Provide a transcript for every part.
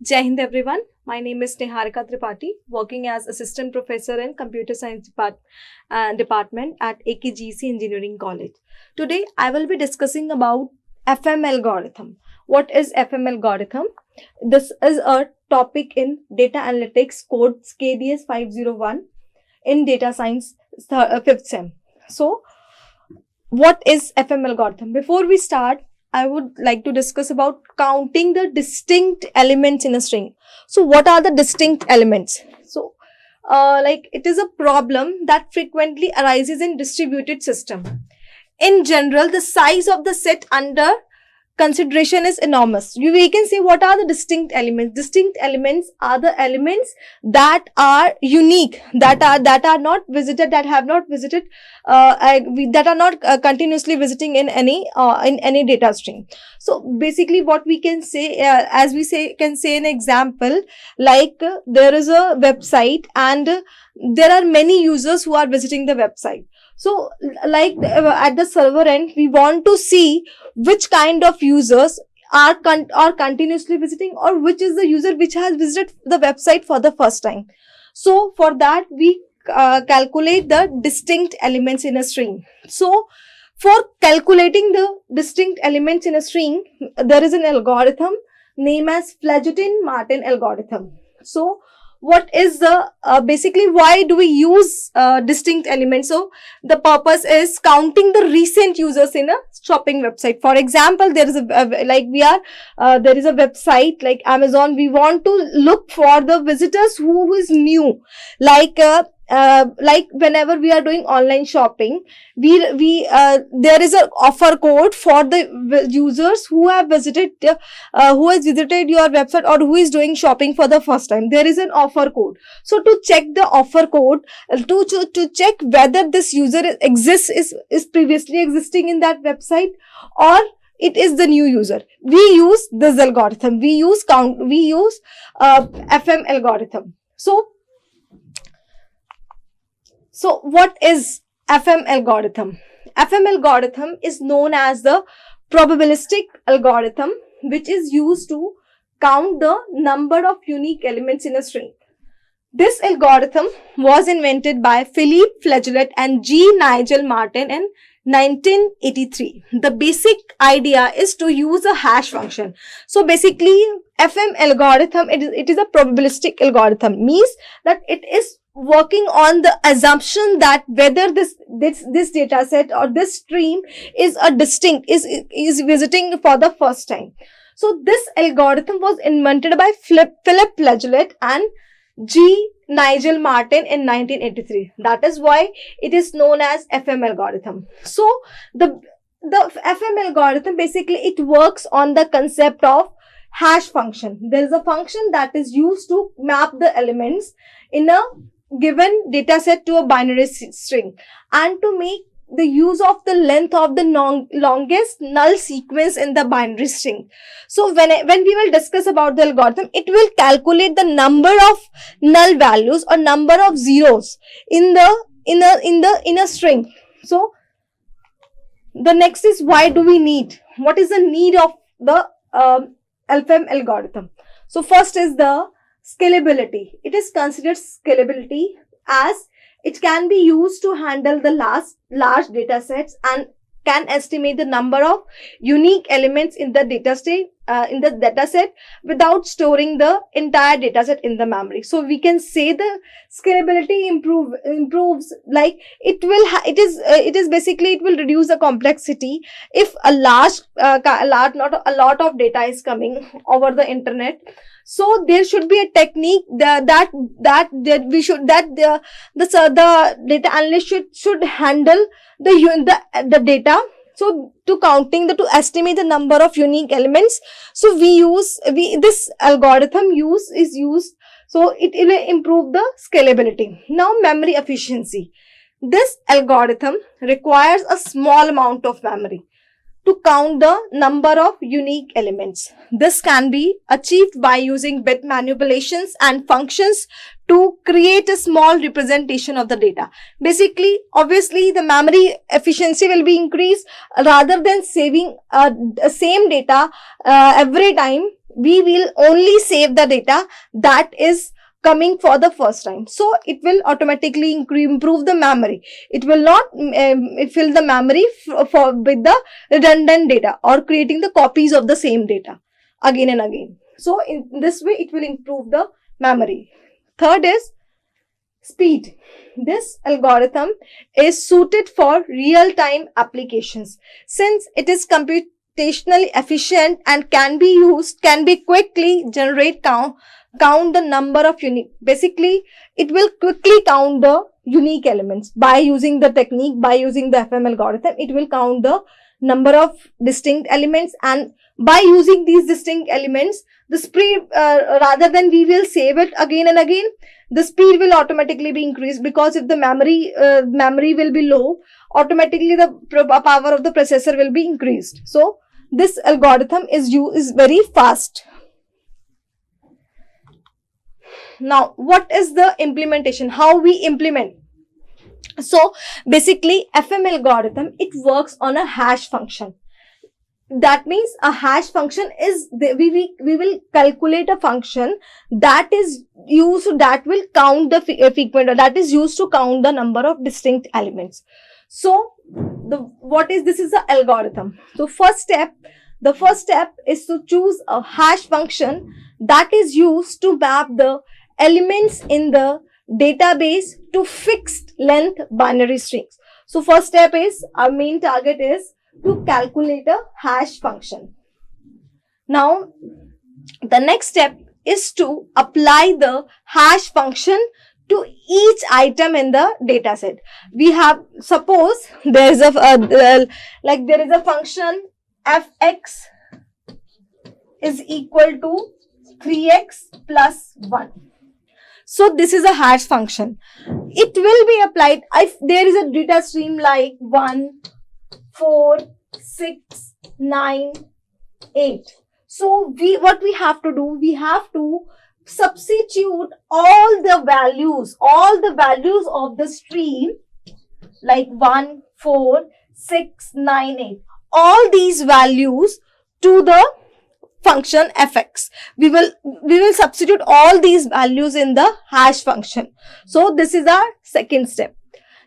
Jai Hind everyone. My name is Neeharika Tripathi, working as Assistant Professor in Computer Science Department at AKGEC Engineering College. Today, I will be discussing about FM algorithm. What is FM algorithm? This is a topic in Data Analytics code KDS 501 in Data Science 5th SEM. So, what is FM algorithm? Before we start, I would like to discuss about counting the distinct elements in a string. So what are the distinct elements? So it is a problem that frequently arises in distributed system. In general, the size of the set under consideration is enormous. We can say what are the distinct elements. Distinct elements are the elements that are unique, that are not visited, that have not visited, that are not continuously visiting in any data stream. So basically, what we can say, can say an example, like there is a website and there are many users who are visiting the website. So like at the server end, we want to see which kind of users are continuously visiting, or which is the user which has visited the website for the first time. So for that, we calculate the distinct elements in a string. So for calculating the distinct elements in a string, there is an algorithm named as Flajotin-Martin algorithm. So what is the basically why do we use distinct elements? So the purpose is counting the recent users in a shopping website. For example, there is a there is a website like Amazon. We want to look for the visitors who is new, like whenever we are doing online shopping, there is an offer code for the users who have visited who has visited your website or who is doing shopping for the first time. There is an offer code. So to check the offer code, to check whether this user is previously existing in that website or it is the new user, we use this algorithm. We use FM algorithm. So what is FM algorithm? FM algorithm is known as the probabilistic algorithm, which is used to count the number of unique elements in a string. This algorithm was invented by Philippe Flageolet and G. Nigel Martin in 1983. The basic idea is to use a hash function. So basically, FM algorithm, it is a probabilistic algorithm, means that it is working on the assumption that whether this data set or this stream is is visiting for the first time. So this algorithm was invented by Philippe Flageolet and G. Nigel Martin in 1983. That is why it is known as FM algorithm. So the FM algorithm, basically it works on the concept of hash function. There is a function that is used to map the elements in a given data set to a binary string and to make the use of the length of the longest null sequence in the binary string. So when we will discuss about the algorithm, it will calculate the number of null values or number of zeros in a string. So the next is, why do we need? What is the need of the FM algorithm? So first is the scalability. It is considered scalability as it can be used to handle the large data sets and can estimate the number of unique elements in the data set without storing the entire data set in the memory. So we can say the scalability improves, like it will reduce the complexity if a lot of data is coming over the internet. So there should be a technique the data analyst should handle the data. So to estimate the number of unique elements, so this algorithm is used. So it will improve the scalability. Now memory efficiency. This algorithm requires a small amount of memory to count the number of unique elements. This can be achieved by using bit manipulations and functions to create a small representation of the data. Basically, obviously, the memory efficiency will be increased rather than saving same data every time. we will only save the data that is coming for the first time. So it will automatically improve the memory. It will not fill the memory with the redundant data or creating the copies of the same data again and again. So in this way, it will improve the memory. Third is speed. This algorithm is suited for real-time applications since it is computationally efficient and can be quickly generate count the number of unique. Basically, it will quickly count the unique elements by using the technique, by using the FM algorithm. It will count the number of distinct elements, and by using these distinct elements, the speed rather than we will save it again and again, the speed will automatically be increased, because if the memory will be low, automatically the power of the processor will be increased. So this algorithm is very fast. Now, what is the implementation? How we implement? So basically, FM algorithm, it works on a hash function. That means a hash function is we will calculate a function that is used, that will count the frequent, that is used to count the number of distinct elements. So this is the algorithm. So the first step is to choose a hash function that is used to map the elements in the database to fixed length binary strings. So first step is, our main target is to calculate a hash function. Now the next step is to apply the hash function to each item in the data set. We have, suppose there is a there is a function fx is equal to 3x plus 1. So this is a hash function. It will be applied if there is a data stream like 1, 4, 6, 9, 8. So what we have to do, we have to substitute all the values of the stream like 1, 4, 6, 9, 8. All these values to the function fx. We will substitute all these values in the hash function. So this is our second step.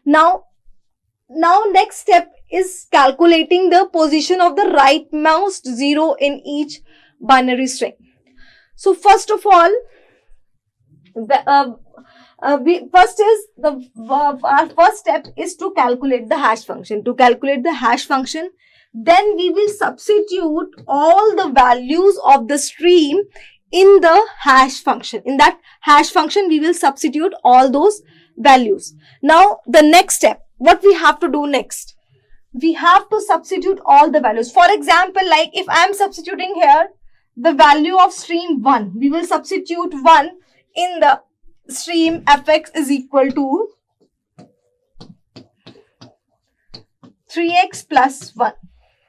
Now next step is calculating the position of the rightmost zero in each binary string. So first of all, our first step is to calculate the hash function. To calculate the hash function, then we will substitute all the values of the stream in the hash function. In that hash function, we will substitute all those values. Now, the next step, what we have to do next? We have to substitute all the values. For example, like if I am substituting here the value of stream 1, we will substitute 1 in the stream fx is equal to 3x plus 1.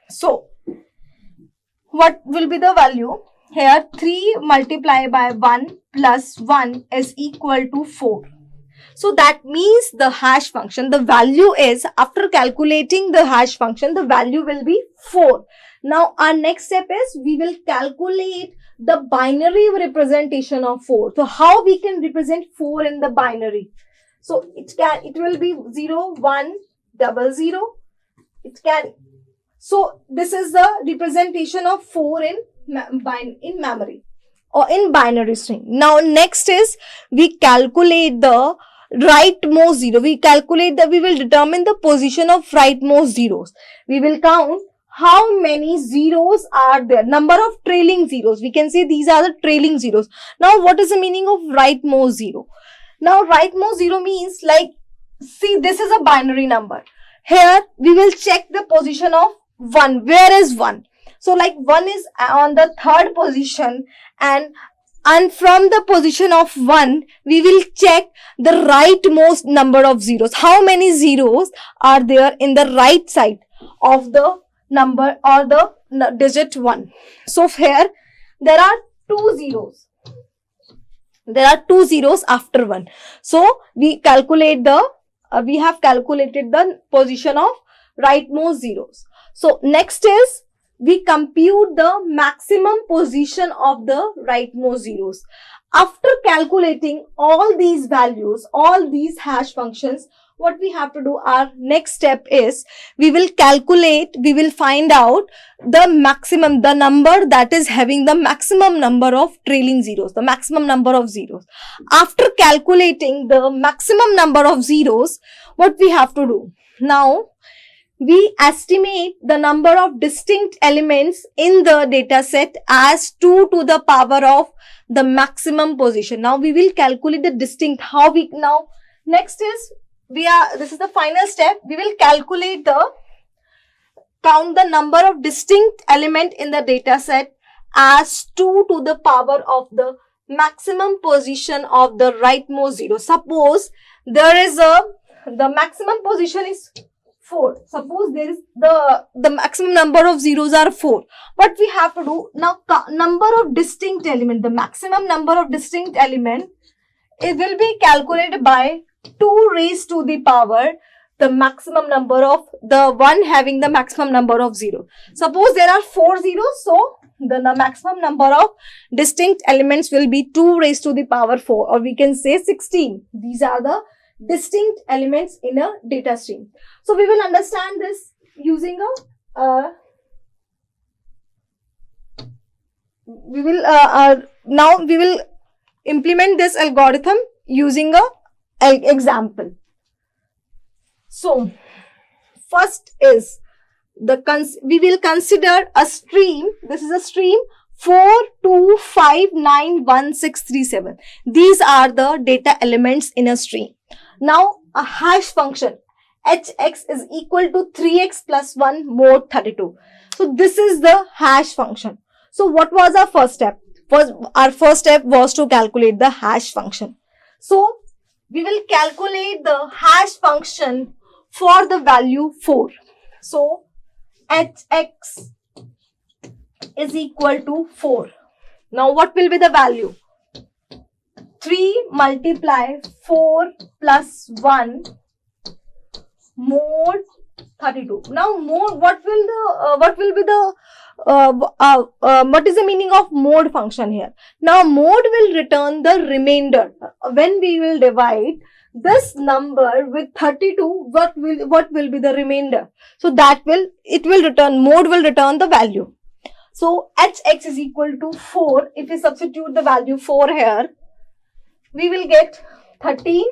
So, what will be the value? Here 3 multiplied by 1 plus 1 is equal to 4. So that means the hash function, the value is, after calculating the hash function, the value will be 4. Now our next step is, we will calculate the binary representation of 4. So how we can represent 4 in the binary? So it will be 0, 1, 00. So this is the representation of 4 in memory or in binary string. Now next is, we calculate the rightmost zero. We will determine the position of rightmost zeros. We will count how many zeros are there, number of trailing zeros. We can say these are the trailing zeros. Now what is the meaning of rightmost zero? Now rightmost zero means, like, see, this is a binary number. Here we will check the position of 1. Where is 1? So like 1 is on the third position, and from the position of 1, we will check the rightmost number of zeros. How many zeros are there in the right side of the number or the digit 1? So here there are 2 zeros. There are 2 zeros after 1. So we have calculated the position of rightmost zeros. So next is we compute the maximum position of the rightmost zeros. After calculating all these values, all these hash functions, what we have to do, our next step is we will find out the maximum, the number that is having the maximum number of trailing zeros, the maximum number of zeros. After calculating the maximum number of zeros, what we have to do? Now, we estimate the number of distinct elements in the data set as 2 to the power of the maximum position. Now, we will calculate the distinct. Next is, this is the final step. We will calculate count the number of distinct element in the data set as 2 to the power of the maximum position of the rightmost zero. Suppose there is the maximum position is 4. Suppose there is the maximum number of zeros are 4. What we have to do now, number of distinct element, the maximum number of distinct element, it will be calculated by 2 raised to the power the maximum number of the one having the maximum number of zeros. Suppose there are 4 zeros, so the maximum number of distinct elements will be 2 raised to the power 4, or we can say 16. These are the distinct elements in a data stream. So we will understand this using now we will implement this algorithm using an example. So first is we will consider a stream. This is a stream 4259167. These are the data elements in a stream. Now a hash function hx is equal to 3x plus 1 mod 32. So this is the hash function. So what was our first step? Our first step was to calculate the hash function. So we will calculate the hash function for the value 4. So hx is equal to 4. Now what will be the value? 3 multiply 4 plus 1 mod 32. Now what is the meaning of mod function here? Now mod will return the remainder. When we will divide this number with 32, what will be the remainder? So mod will return the value. So hx is equal to 4. If we substitute the value 4 here, we will get 13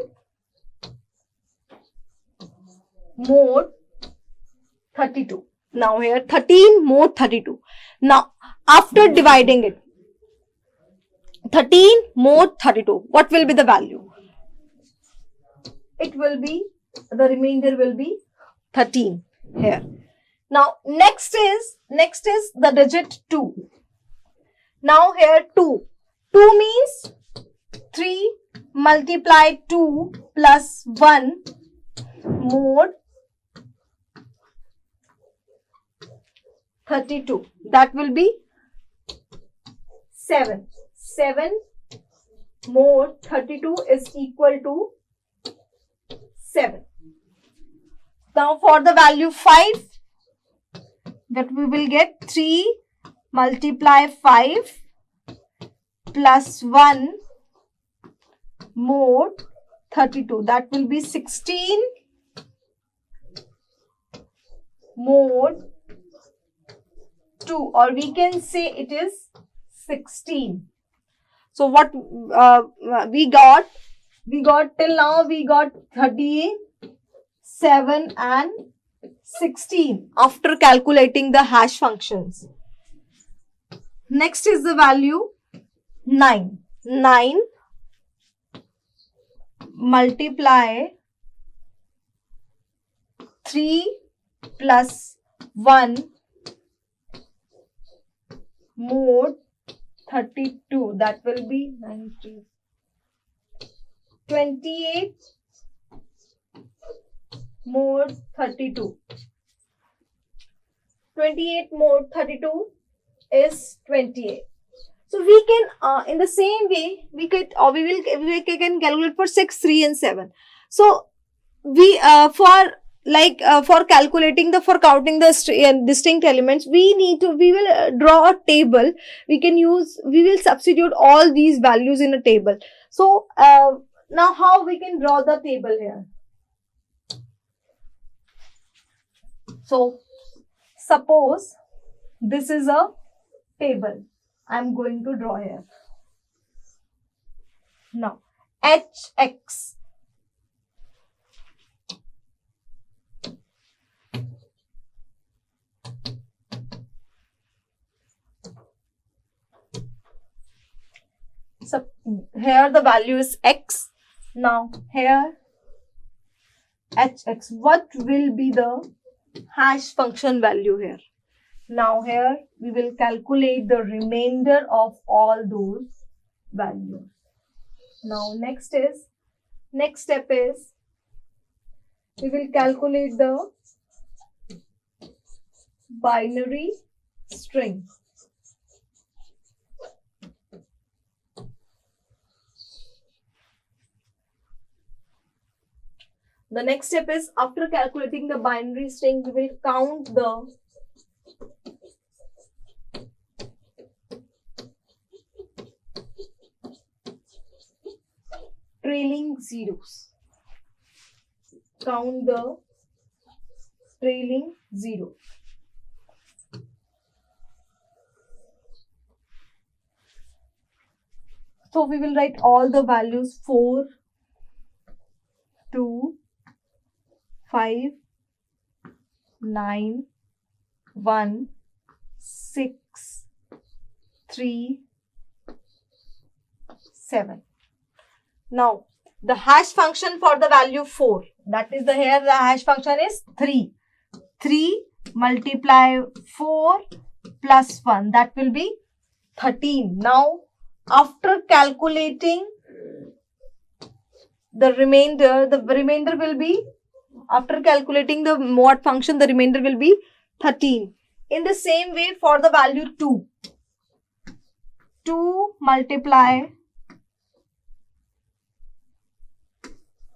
mod 32. Now here 13 mod 32. Now after dividing it, 13 mod 32, what will be the value? It will be, the remainder will be 13 here. Now next is the digit 2. Now here 2 means 3 multiply 2 plus 1 mod 32. That will be 7. 7 mod 32 is equal to 7. Now for the value 5, that we will get 3 multiply 5 plus 1 mod 32. That will be 16 mod 2, or we can say it is 16. So what we got till now, we got 37 and 16 after calculating the hash functions. Next is the value 9. 9 multiply 3 plus 1 mod 32. That will be 28 mod 32. 28 mod 32 is 28. So we can, in the same way, we can calculate for 6, 3 and 7. So we, for for calculating for counting the distinct elements, we will draw a table. We will substitute all these values in a table. So now how we can draw the table here? So suppose this is a table I'm going to draw here. Now HX so here the value is X. Now here HX, what will be the hash function value here? Now here we will calculate the remainder of all those values. Now next step is we will calculate the binary string. The next step is, after calculating the binary string, we will count the trailing zeros. Count the trailing zero. So we will write all the values 4, 2, 5, 9, 1, 6, 3, 7. Now the hash function for the value 4, that is here the hash function is 3. 3 multiply 4 plus 1, that will be 13. Now after calculating the remainder will be, after calculating the mod function, the remainder will be 13. In the same way for the value 2, 2 multiply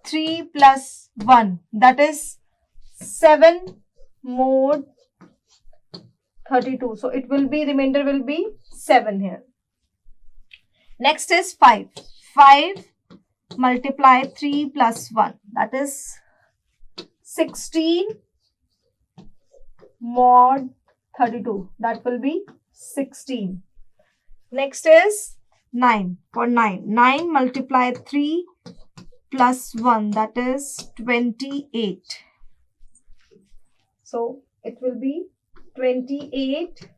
3 plus 1, that is 7 mod 32. So it will be, remainder will be 7 here. Next is 5. 5 multiply 3 plus 1, that is 16 mod 32, that will be 16. Next is 9. For 9 multiply 3 plus 1, that is 28. So it will be 28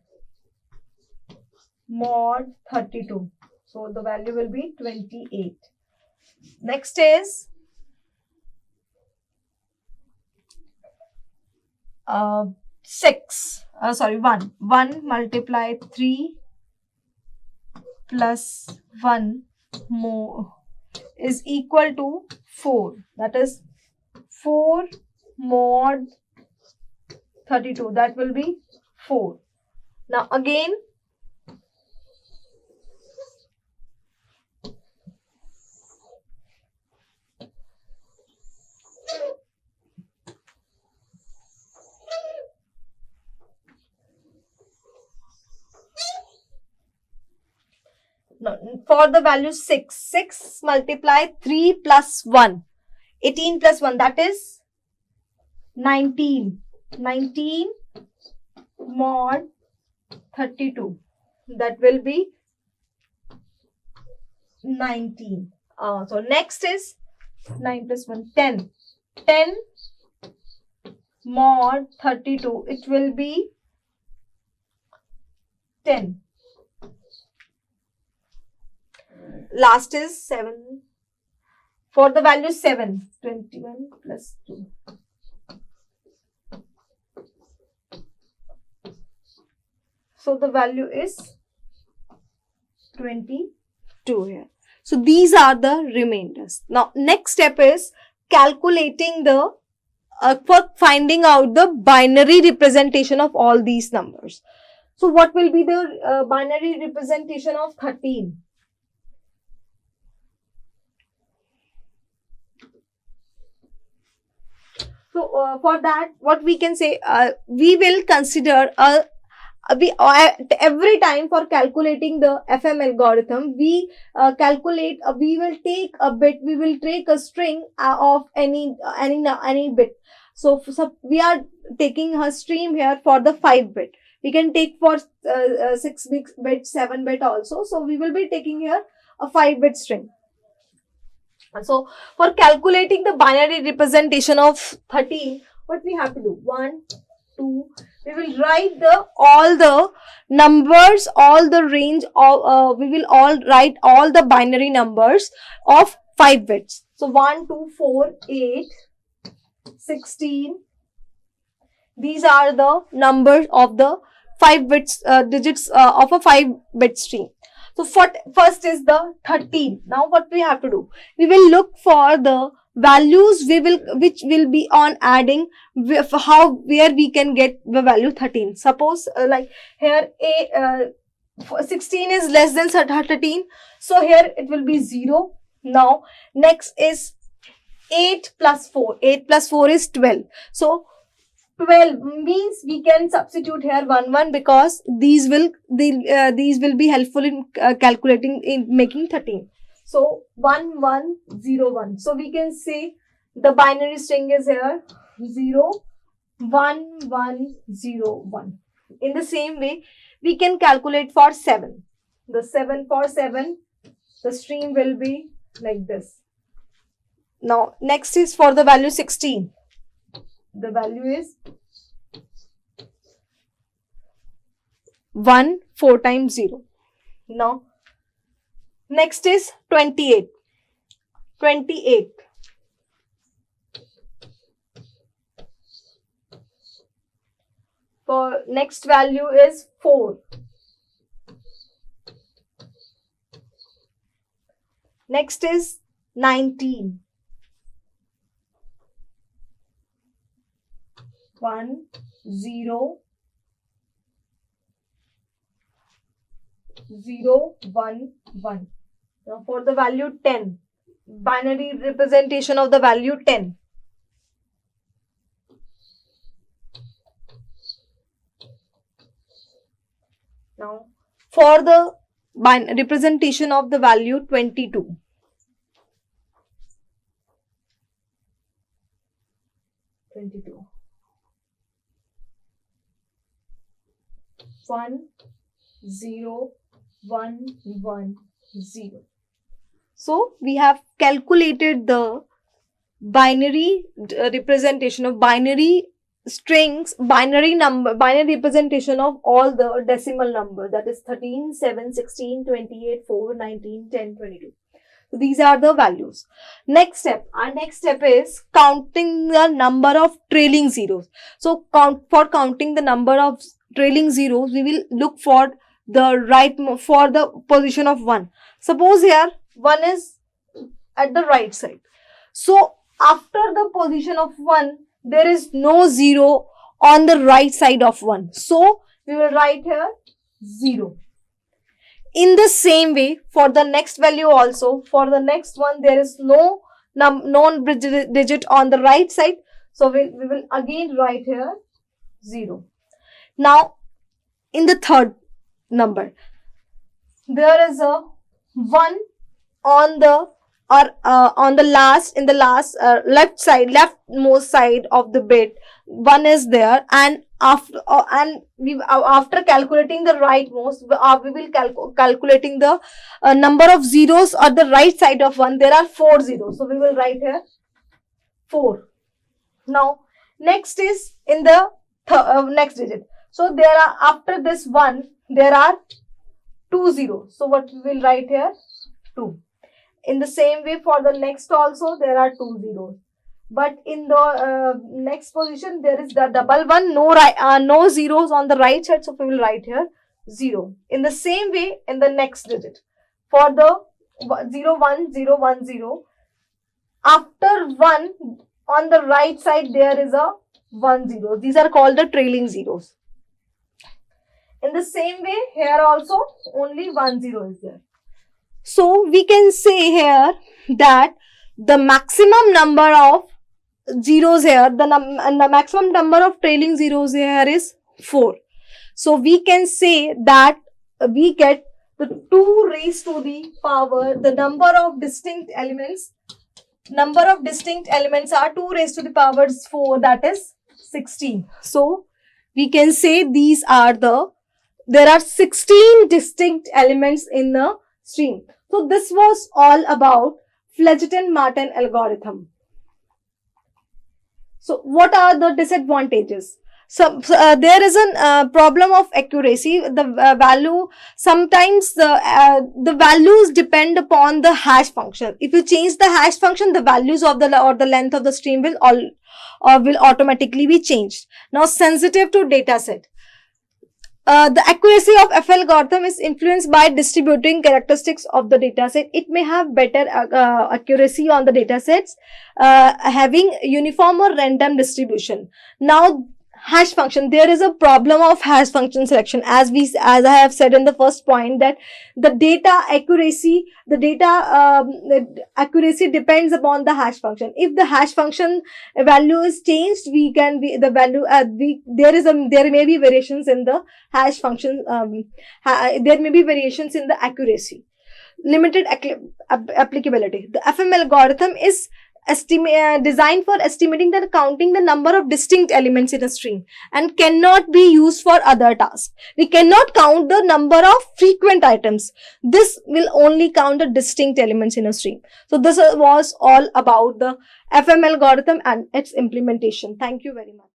mod 32. So the value will be 28. Next is 1 multiply 3 plus 1 more is equal to 4, that is 4 mod 32, that will be 4. Now again for the value 6 multiply 3 plus 1, 18 plus 1, that is 19 mod 32, that will be 19. So next is 9 plus 1, 10 mod 32, it will be 10. Last is 7. For the value 7, 21 plus 2. So the value is 22 here. So these are the remainders. Now next step is calculating the for finding out the binary representation of all these numbers. So what will be the binary representation of 13? So for that, what we can say, we will consider every time for calculating the FM algorithm, we we will take a bit, we will take a string of any bit. So we are taking a stream here for the 5 bit. We can take for 6 bit, 7 bit also. So we will be taking here a 5 bit string. So for calculating the binary representation of 13, what we have to do? 1, 2, we will write all the numbers, all the range of, we will all write all the binary numbers of 5 bits. So 1, 2, 4, 8, 16. These are the numbers of the 5 bits, digits of a 5 bit string. So first is the 13. Now what we have to do? We will look for the values which will be on adding, where we can get the value 13. Suppose like here 16 is less than 13. So here it will be 0. Now next is 8 plus 4. 8 plus 4 is 12. So 12 means we can substitute here 1 because these will be helpful in calculating, in making 13. So 1 1 0 1. So we can say the binary string is here 0 1 1 0 1. In the same way, we can calculate for 7. The 7 for 7, the string will be like this. Now next is for the value 16. The value is 1 4 times 0. Now next is 28. 28. For next value is 4. Next is 19. 1 0 0 1 1. Now for the value 10, binary representation of the value 10. Now for the representation of the value 22. 22. 1 0 1 1 0. So we have calculated the binary representation of binary strings, binary representation of all the decimal numbers, that is 13, 7, 16, 28, 4, 19, 10, 22. So these are the values. Next step, our next step is counting the number of trailing zeros. So for counting the number of trailing zeros, we will look for the position of 1. Suppose here 1 is at the right side. So after the position of 1, there is no 0 on the right side of 1. So we will write here 0. In the same way, for the next value also, for the next one, there is no digit on the right side. So we will again write here 0. Now, in the third number, there is a 1 on the leftmost side of the bit. 1 is there, and after calculating the rightmost, we will calculating the number of zeros on the right side of 1. There are 4 zeros, so we will write here 4. Now next is in the next digit. So there are, after this 1, there are 2 zeros. So what we will write here? 2. In the same way, for the next also, there are 2 zeros. But in the next position, there is the double 1, no zeros on the right side. So we will write here 0. In the same way, in the next digit, for the 0, 1, 0, 1, 0, after 1 on the right side, there is a 1 0. These are called the trailing zeros. In the same way, here also only 1 0 is there. So we can say here that the maximum number of zeros here, and the maximum number of trailing zeros here is 4. So we can say that we get the 2 raised to the power, the number of distinct elements are 2 raised to the power 4, that is 16. So we can say there are 16 distinct elements in the stream. So this was all about Flajotin-Martin algorithm. So what are the disadvantages? So there is a problem of accuracy. The value, sometimes the values depend upon the hash function. If you change the hash function, the values of the length of the stream will automatically be changed. Now, sensitive to data set. The accuracy of F algorithm is influenced by distributing characteristics of the dataset. It may have better accuracy on the datasets having uniform or random distribution. Now, hash function, there is a problem of hash function selection, as I have said in the first point, that the data accuracy depends upon the hash function. If the hash function value is changed, there may be variations in the hash function, there may be variations in the accuracy. Limited applicability. The FM algorithm is designed for estimating and counting the number of distinct elements in a stream and cannot be used for other tasks. We cannot count the number of frequent items. This will only count the distinct elements in a stream. So this was all about the FM algorithm and its implementation. Thank you very much.